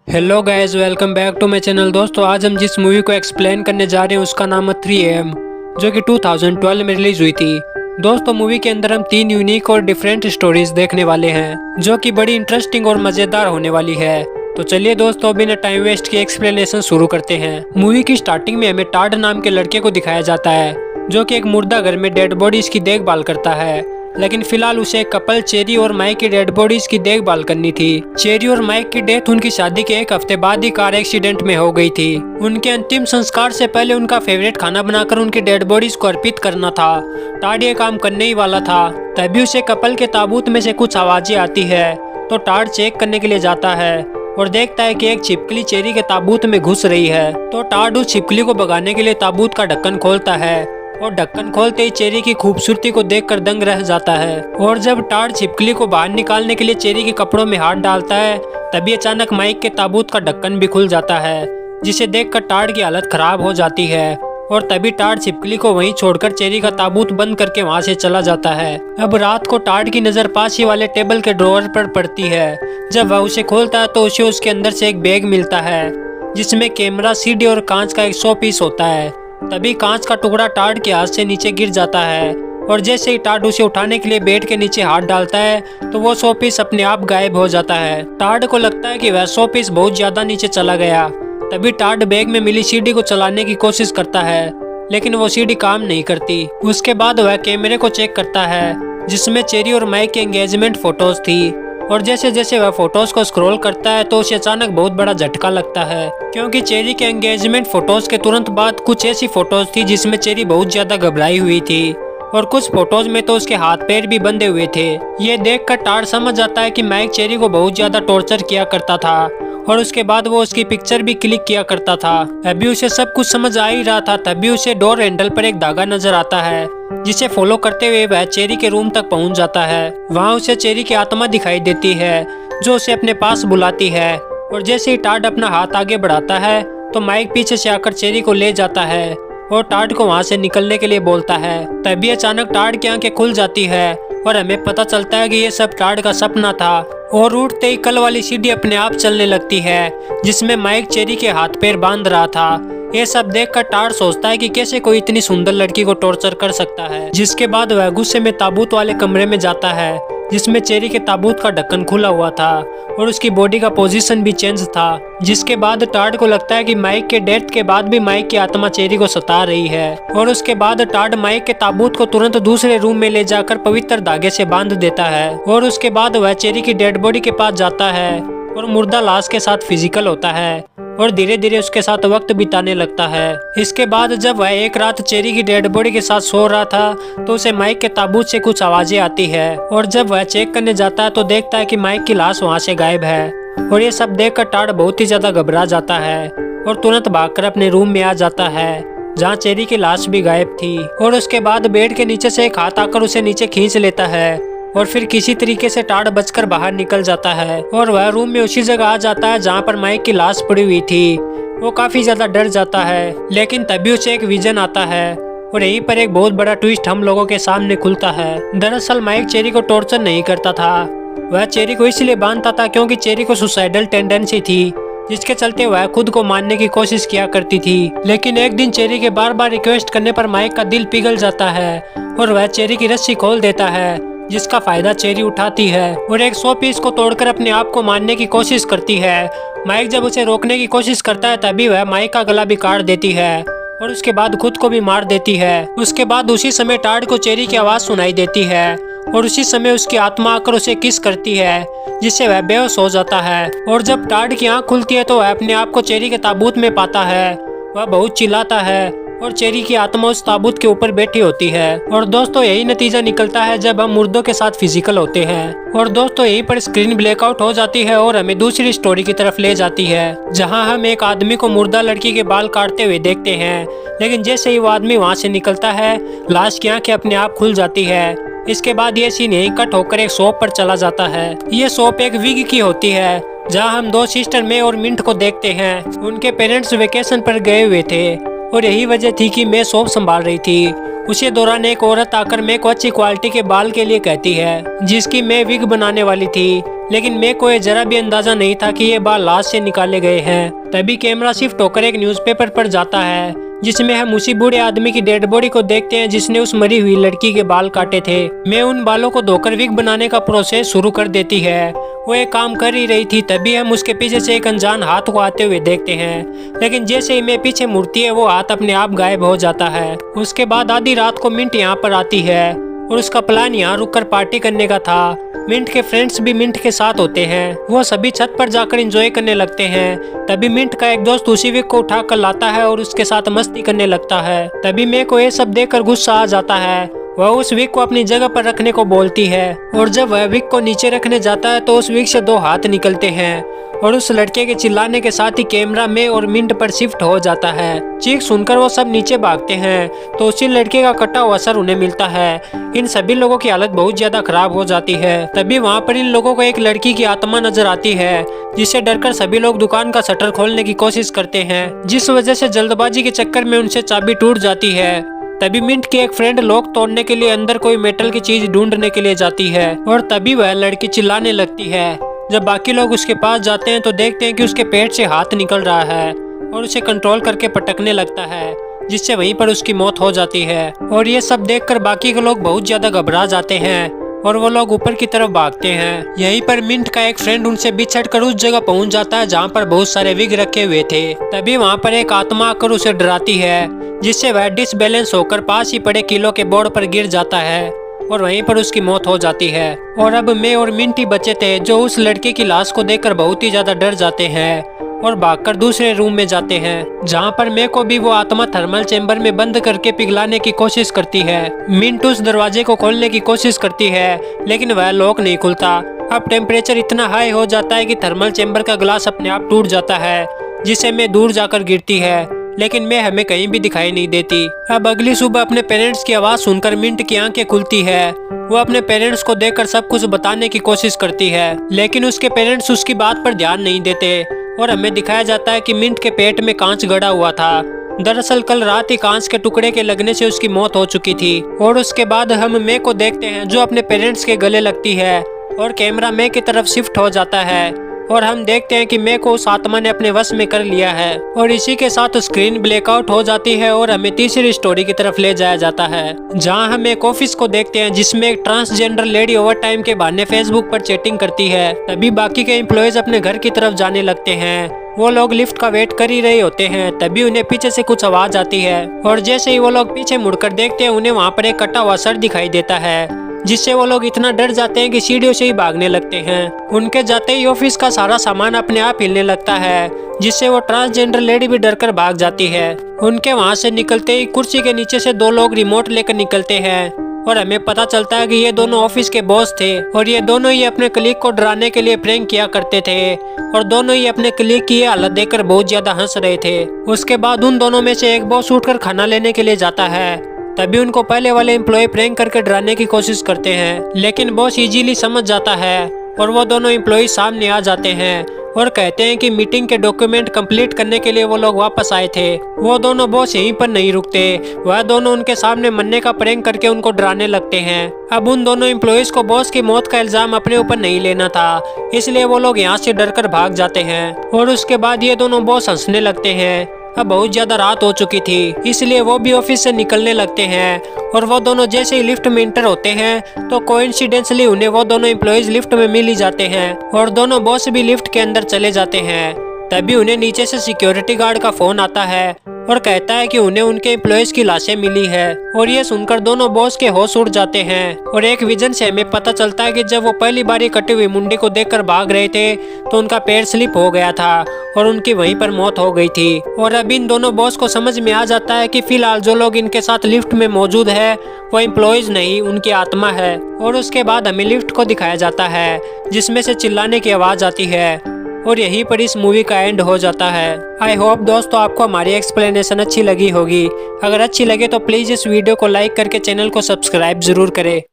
Hello guys, welcome back to my channel. दोस्तों, आज हम जिस मूवी को एक्सप्लेन करने जा रहे हैं उसका नाम है 3 AM, जो कि 2012 में रिलीज हुई थी। दोस्तों, मूवी के अंदर हम 3 यूनिक और डिफरेंट स्टोरीज देखने वाले हैं जो कि बड़ी इंटरेस्टिंग और मजेदार होने वाली है। तो चलिए दोस्तों, बिना टाइम वेस्ट के एक्सप्लेनेशन शुरू करते हैं। मूवी की स्टार्टिंग में हमें टाड नाम के लड़के को दिखाया जाता है जो कि एक मुर्दा घर में डेड बॉडीज की देखभाल करता है। लेकिन फिलहाल उसे कपल चेरी और माइक की डेड बॉडीज की देखभाल करनी थी। चेरी और माइक की डेथ उनकी शादी के एक हफ्ते बाद ही कार एक्सीडेंट में हो गई थी। उनके अंतिम संस्कार से पहले उनका फेवरेट खाना बनाकर उनकी डेड बॉडीज को अर्पित करना था। टाड ये काम करने ही वाला था, तभी उसे कपल के ताबूत में से कुछ आवाजें आती है। तो टाड चेक करने के लिए जाता है और देखता है कि एक छिपकली चेरी के ताबूत में घुस रही है। तो टाड उस छिपकली को भगाने के लिए ताबूत का ढक्कन खोलता है और ढक्कन खोलते ही चेरी की खूबसूरती को देखकर दंग रह जाता है। और जब टाड छिपकली को बाहर निकालने के लिए चेरी के कपड़ों में हाथ डालता है, तभी अचानक माइक के ताबूत का ढक्कन भी खुल जाता है, जिसे देखकर टाड की हालत खराब हो जाती है। और तभी टाड छिपकली को वहीं छोड़कर चेरी का ताबूत बंद करके वहां से चला जाता है। अब रात को टाड की नजर पास ही वाले टेबल के ड्रॉअर पर पड़ती है। जब वह उसे खोलता है तो उसे उसके अंदर से एक बैग मिलता है जिसमें कैमरा, सीडी और कांच का एक 100 पीस होता है। तभी कांच का टुकड़ा टाड के हाथ से नीचे गिर जाता है और जैसे ही टाड उसे उठाने के लिए बेड के नीचे हाथ डालता है तो वो 100 पीस अपने आप गायब हो जाता है। टाड को लगता है कि वह 100 पीस बहुत ज्यादा नीचे चला गया। तभी टाड बैग में मिली सीडी को चलाने की कोशिश करता है, लेकिन वो सीडी काम नहीं करती। उसके बाद वह कैमरे को चेक करता है जिसमें चेरी और माइक की एंगेजमेंट फोटोज थी। और जैसे जैसे वह फोटोज को स्क्रॉल करता है तो उसे अचानक बहुत बड़ा झटका लगता है, क्योंकि चेरी के एंगेजमेंट फोटोज के तुरंत बाद कुछ ऐसी फोटोज थी जिसमें चेरी बहुत ज्यादा घबराई हुई थी और कुछ फोटोज में तो उसके हाथ पैर भी बंधे हुए थे। ये देखकर टाड समझ आता है कि माइक चेरी को बहुत ज्यादा टॉर्चर किया करता था और उसके बाद वो उसकी पिक्चर भी क्लिक किया करता था। अभी उसे सब कुछ समझ आ ही रहा था, तभी उसे डोर हैंडल पर एक धागा नजर आता है जिसे फॉलो करते हुए वह चेरी के रूम तक पहुंच जाता है। वहां उसे चेरी की आत्मा दिखाई देती है जो उसे अपने पास बुलाती है। और जैसे ही टाड अपना हाथ आगे बढ़ाता है तो माइक पीछे से आकर चेरी को ले जाता है और टाड को वहां से निकलने के लिए बोलता है। तभी अचानक टाड की आंखें खुल जाती है और हमें पता चलता है कि ये सब टाड का सपना था। और उठते ही कल वाली सीढ़ी अपने आप चलने लगती है जिसमें माइक चेरी के हाथ पैर बांध रहा था। ये सब देखकर टाड सोचता है कि कैसे कोई इतनी सुंदर लड़की को टॉर्चर कर सकता है। जिसके बाद वह गुस्से में ताबूत वाले कमरे में जाता है जिसमें चेरी के ताबूत का ढक्कन खुला हुआ था और उसकी बॉडी का पोजीशन भी चेंज था। जिसके बाद टाड को लगता है कि माइक के डेथ के बाद भी माइक की आत्मा चेरी को सता रही है। और उसके बाद टाड माइक के ताबूत को तुरंत दूसरे रूम में ले जाकर पवित्र धागे से बांध देता है। और उसके बाद वह चेरी की डेड बॉडी के पास जाता है और मुर्दा लाश के साथ फिजिकल होता है और धीरे धीरे उसके साथ वक्त बिताने लगता है। इसके बाद जब वह एक रात चेरी की डेड बॉडी के साथ सो रहा था तो उसे माइक के ताबूत से कुछ आवाजें आती है। और जब वह चेक करने जाता है तो देखता है कि माइक की लाश वहां से गायब है। और ये सब देखकर टाड बहुत ही ज्यादा घबरा जाता है और तुरंत भागकर अपने रूम में आ जाता है जहाँ चेरी की लाश भी गायब थी। और उसके बाद बेड के नीचे से एक हाथ आकर उसे नीचे खींच लेता है और फिर किसी तरीके से टाड बचकर बाहर निकल जाता है और वह रूम में उसी जगह आ जाता है जहाँ पर माइक की लाश पड़ी हुई थी। वो काफी ज्यादा डर जाता है, लेकिन तभी उसे एक विजन आता है और यहीं पर एक बहुत बड़ा ट्विस्ट हम लोगों के सामने खुलता है। दरअसल माइक चेरी को टॉर्चर नहीं करता था, वह चेरी को इसलिए बांधता था क्योंकि चेरी को सुसाइडल टेंडेंसी थी जिसके चलते वह खुद को मारने की कोशिश किया करती थी। लेकिन एक दिन चेरी के बार बार रिक्वेस्ट करने पर माइक का दिल पिघल जाता है और वह चेरी की रस्सी खोल देता है, जिसका फायदा चेरी उठाती है और एक 100 पीस को तोड़कर अपने आप को मारने की कोशिश करती है। माइक जब उसे रोकने की कोशिश करता है तभी वह माइक का गला भी काट देती है और उसके बाद खुद को भी मार देती है। उसके बाद उसी समय टाड को चेरी की आवाज सुनाई देती है और उसी समय उसकी आत्मा आकर उसे किस करती है जिससे वह बेहोश हो जाता है। और जब टाड की आंख खुलती है तो वह अपने आप को चेरी के ताबूत में पाता है। वह बहुत चिल्लाता है और चेरी की आत्मा उस ताबूत के ऊपर बैठी होती है। और दोस्तों, यही नतीजा निकलता है जब हम मुर्दों के साथ फिजिकल होते हैं। और दोस्तों, यहीं पर स्क्रीन ब्लैकआउट हो जाती है और हमें दूसरी स्टोरी की तरफ ले जाती है जहां हम एक आदमी को मुर्दा लड़की के बाल काटते हुए देखते हैं। लेकिन जैसे ही वो आदमी वहां से निकलता है, लाश की आंखें अपने आप खुल जाती है। इसके बाद ये सीन यहीं कट होकर एक शॉप पर चला जाता है। ये शॉप एक विग की होती है जहाँ हम 2 सिस्टर मे और मिंट को देखते हैं। उनके पेरेंट्स वेकेशन पर गए हुए थे और यही वजह थी कि मैं शॉप संभाल रही थी। उसी दौरान एक औरत आकर मैं को अच्छी क्वालिटी के बाल के लिए कहती है जिसकी मैं विग बनाने वाली थी। लेकिन मे को ये जरा भी अंदाजा नहीं था कि ये बाल लाश से निकाले गए हैं। तभी कैमरा शिफ्ट होकर एक न्यूज़पेपर पर जाता है जिसमें हम उसी बूढ़े आदमी की डेड बॉडी को देखते हैं जिसने उस मरी हुई लड़की के बाल काटे थे। मैं उन बालों को धोकर विग बनाने का प्रोसेस शुरू कर देती है। वो एक काम कर ही रही थी, तभी हम उसके पीछे से एक अनजान हाथ को आते हुए देखते हैं। लेकिन जैसे ही मैं पीछे मुड़ती है वो हाथ अपने आप गायब हो जाता है। उसके बाद आधी रात को मिंट यहाँ पर आती है और उसका प्लान यहाँ रुककर पार्टी करने का था। मिंट के फ्रेंड्स भी मिंट के साथ होते हैं। वो सभी छत पर जाकर एंजॉय करने लगते हैं। तभी मिंट का एक दोस्त उसी विग को उठा कर लाता है और उसके साथ मस्ती करने लगता है। तभी मे को ये सब देखकर गुस्सा आ जाता है। वह उस विग को अपनी जगह पर रखने को बोलती है और जब वह विग को नीचे रखने जाता है तो उस विग से 2 हाथ निकलते हैं और उस लड़के के चिल्लाने के साथ ही कैमरा में और मिंट पर शिफ्ट हो जाता है। चीख सुनकर वो सब नीचे भागते हैं तो उसी लड़के का कटा हुआ सर उन्हें मिलता है। इन सभी लोगों की हालत बहुत ज्यादा खराब हो जाती है। तभी वहाँ पर इन लोगों को एक लड़की की आत्मा नजर आती है जिससे डरकर सभी लोग दुकान का शटर खोलने की कोशिश करते हैं, जिस वजह से जल्दबाजी के चक्कर में उनसे चाबी टूट जाती है। तभी मिंट की एक फ्रेंड लॉक तोड़ने के लिए अंदर कोई मेटल की चीज ढूंढने के लिए जाती है और तभी वह लड़की चिल्लाने लगती है। जब बाकी लोग उसके पास जाते हैं तो देखते हैं कि उसके पेट से हाथ निकल रहा है और उसे कंट्रोल करके पटकने लगता है, जिससे वहीं पर उसकी मौत हो जाती है। और ये सब देखकर बाकी के लोग बहुत ज्यादा घबरा जाते हैं और वो लोग ऊपर की तरफ भागते हैं। यहीं पर मिंट का एक फ्रेंड उनसे बिछड़कर उस जगह पहुंच जाता है जहां पर बहुत सारे विग रखे हुए थे। तभी वहां पर एक आत्मा आकर उसे डराती है, जिससे वह डिसबैलेंस होकर पास ही पड़े किलो के बोर्ड पर गिर जाता है और वहीं पर उसकी मौत हो जाती है। और अब मैं और मिंटी बचे थे जो उस लड़के की लाश को देखकर बहुत ही ज्यादा डर जाते हैं और भागकर दूसरे रूम में जाते हैं जहां पर मैं को भी वो आत्मा थर्मल चेंबर में बंद करके पिघलाने की कोशिश करती है। मिंट उस दरवाजे को खोलने की कोशिश करती है लेकिन वह लॉक नहीं खुलता। अब टेम्परेचर इतना हाई हो जाता है कि थर्मल चेंबर का ग्लास अपने आप टूट जाता है, जिससे मैं दूर जाकर गिरती है, लेकिन मैं हमें कहीं भी दिखाई नहीं देती। अब अगली सुबह अपने पेरेंट्स की आवाज सुनकर मिंट की आंखें खुलती है। वो अपने पेरेंट्स को देखकर सब कुछ बताने की कोशिश करती है, लेकिन उसके पेरेंट्स उसकी बात पर ध्यान नहीं देते और हमें दिखाया जाता है कि मिंट के पेट में कांच गड़ा हुआ था। दरअसल कल रात ही कांच के टुकड़े के लगने से उसकी मौत हो चुकी थी। और उसके बाद हम मे को देखते हैं जो अपने पेरेंट्स के गले लगती है और कैमरा मे की तरफ शिफ्ट हो जाता है और हम देखते हैं कि मे को उस आत्मा ने अपने वश में कर लिया है। और इसी के साथ स्क्रीन ब्लैकआउट हो जाती है और हमें तीसरी स्टोरी की तरफ ले जाया जाता है, जहां हम एक ऑफिस को देखते हैं जिसमें एक ट्रांसजेंडर लेडी ओवर टाइम के बहाने फेसबुक पर चैटिंग करती है। तभी बाकी के एम्प्लॉयज अपने घर की तरफ जाने लगते हैं। वो लोग लिफ्ट का वेट कर ही रहे होते हैं, तभी उन्हें पीछे से कुछ आवाज आती है और जैसे ही वो लोग पीछे मुड़कर देखते हैं उन्हें वहाँ पर एक कटा हुआ सर दिखाई देता है, जिससे वो लोग इतना डर जाते हैं कि सीढ़ियों से ही भागने लगते हैं। उनके जाते ही ऑफिस का सारा सामान अपने आप हिलने लगता है, जिससे वो ट्रांसजेंडर लेडी भी डरकर भाग जाती है। उनके वहां से निकलते ही कुर्सी के नीचे से 2 लोग रिमोट लेकर निकलते हैं और हमें पता चलता है कि ये दोनों ऑफिस के बॉस थे और ये दोनों ही अपने कलीग को डराने के लिए प्रैंक किया करते थे और दोनों ही अपने कलीग की ये हालत देखकर बहुत ज्यादा हंस रहे थे। उसके बाद उन दोनों में से एक बॉस उठकर खाना लेने के लिए जाता है। तभी उनको पहले वाले एम्प्लॉय प्रैंक करके डराने की कोशिश करते हैं, लेकिन बॉस इजीली समझ जाता है और वो दोनों एम्प्लॉय सामने आ जाते हैं और कहते हैं कि मीटिंग के डॉक्यूमेंट कंप्लीट करने के लिए वो लोग वापस आए थे। वो दोनों बॉस यहीं पर नहीं रुकते, वह दोनों उनके सामने मरने का प्रैंक करके उनको डराने लगते हैं। अब उन दोनों एम्प्लॉयज को बॉस की मौत का इल्जाम अपने ऊपर नहीं लेना था, इसलिए वो लोग यहाँ से डरकर भाग जाते हैं और उसके बाद ये दोनों बॉस हंसने लगते हैं। अब बहुत ज्यादा रात हो चुकी थी, इसलिए वो भी ऑफिस से निकलने लगते हैं और वो दोनों जैसे ही लिफ्ट में इंटर होते हैं तो कोइंसिडेंटली उन्हें वो दोनों एम्प्लॉयज लिफ्ट में मिल ही जाते हैं और दोनों बॉस भी लिफ्ट के अंदर चले जाते हैं। तभी उन्हें नीचे से सिक्योरिटी गार्ड का फोन आता है और कहता है कि उन्हें उनके एम्प्लॉयज की लाशें मिली है और ये सुनकर दोनों बॉस के होश उड़ जाते हैं। और एक विजन से हमें पता चलता है कि जब वो पहली बार कटी हुई मुंडी को देखकर भाग रहे थे तो उनका पैर स्लिप हो गया था और उनकी वहीं पर मौत हो गई थी। और अब इन दोनों बॉस को समझ में आ जाता है कि फिलहाल जो लोग इनके साथ लिफ्ट में मौजूद है वो एम्प्लॉयज नहीं, उनकी आत्मा है। और उसके बाद हमें लिफ्ट को दिखाया जाता है जिसमें से चिल्लाने की आवाज आती है और यहीं पर इस मूवी का एंड हो जाता है। आई होप दोस्तों आपको हमारी एक्सप्लेनेशन अच्छी लगी होगी। अगर अच्छी लगे तो प्लीज इस वीडियो को लाइक करके चैनल को सब्सक्राइब जरूर करें।